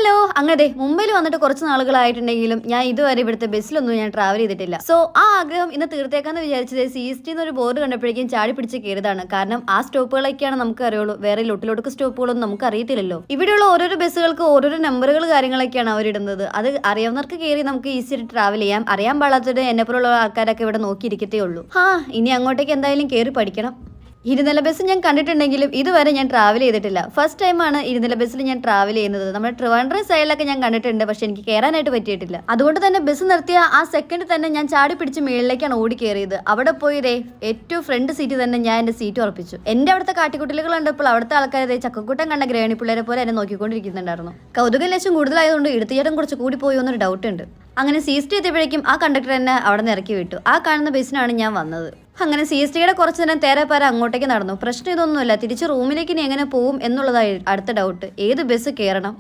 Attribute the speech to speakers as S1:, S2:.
S1: Hello അങ്ങനെ മുംബൈയിൽ വന്നിട്ട് കുറച്ച് നാളുകളായിട്ടുണ്ടെങ്കിലും ഞാൻ ഇതുവരെ ഇവിടുത്തെ ബസ്സിലൊന്നും ഞാൻ ട്രാവൽ ചെയ്തിട്ടില്ല. സോ ആ ആഗ്രഹം ഇന്ന് തീർത്തേക്കാന്ന് വിചാരിച്ചത് CST എന്നൊരു ബോർഡ് കണ്ടപ്പോഴേക്കും ചാടി പിടിച്ച് കയറിയതാണ്. കാരണം ആ സ്റ്റോപ്പുകളൊക്കെയാണ് നമുക്ക് അറിയുള്ളൂ, വേറെ ലൊട്ടിലൊടുക്ക് സ്റ്റോപ്പുകളൊന്നും നമുക്ക് അറിയത്തില്ലല്ലോ. ഇവിടെയുള്ള ഓരോരോ ബസ്സുകൾക്ക് ഓരോരോ നമ്പറുകൾ കാര്യങ്ങളൊക്കെയാണ് അവരിടുന്നത്. അത് അറിയാവുന്നവർക്ക് കയറി നമുക്ക് ഈസിയായിട്ട് ട്രാവൽ ചെയ്യാം. അറിയാൻ പാടാത്തത് എന്നെപ്പോലുള്ള ആൾക്കാരൊക്കെ ഇവിടെ നോക്കിയിരിക്കത്തേ ഉള്ളൂ. ഇനി അങ്ങോട്ടേക്ക് എന്തായാലും കയറി പഠിക്കണം. ഇരുനില ബസ് ഞാൻ കണ്ടിട്ടുണ്ടെങ്കിലും ഇതുവരെ ഞാൻ ട്രാവൽ ചെയ്തിട്ടില്ല. ഫസ്റ്റ് ടൈമാണ് ഇരുനില ബസ്സിൽ ഞാൻ ട്രാവൽ ചെയ്യുന്നത്. നമ്മുടെ ട്രിവാൻഡ്രം സൈഡിലൊക്കെ ഞാൻ കണ്ടിട്ടുണ്ട്, പക്ഷെ എനിക്ക് കയറാനായിട്ട് പറ്റിയിട്ടില്ല. അതുകൊണ്ട് തന്നെ ബസ് നിർത്തിയ ആ സെക്കൻഡ് തന്നെ ഞാൻ ചാടി പിടിച്ച് മേളിലേക്കാണ് ഓടി കയറിയത്. അവിടെ പോയി ഏറ്റവും ഫ്രണ്ട് സീറ്റ് തന്നെ ഞാൻ എൻ്റെ സീറ്റ് ഉറപ്പിച്ചു. എൻ്റെ അവിടുത്തെ കാട്ടിക്കുട്ടികൾ കണ്ടപ്പോൾ അവിടുത്തെ ആൾക്കാരെ ചക്കക്കൂട്ടം കണ്ട ഗ്രഹണി പിള്ളേരെ പോലെ എന്നെ നോക്കിക്കൊണ്ടിരിക്കുന്നുണ്ടായിരുന്നു. കൗതുക ലേശം കൂടുതലായതുകൊണ്ട് എടുത്തുചേട്ടം കുറച്ച് കൂടി പോയോ എന്നൊരു ഡൗട്ട് ഉണ്ട്. അങ്ങനെ CST എത്തിയപ്പോഴേക്കും ആ കണ്ടക്ടർ എന്നെ അവിടെ നിന്ന് ഇറക്കി വിട്ടു. ആ കാണുന്ന ബസ്സിനാണ് ഞാൻ വന്നത്. അങ്ങനെ CSTയുടെ കുറച്ച് നേരം തേരാപ്പാര അങ്ങോട്ടേക്ക് നടന്നു. പ്രശ്നം ഇതൊന്നുമില്ല, തിരിച്ച് റൂമിലേക്ക് ഇനി എങ്ങനെ പോവും എന്നുള്ളതായി അടുത്ത ഡൗട്ട്. ഏത് ബസ് കയറണം?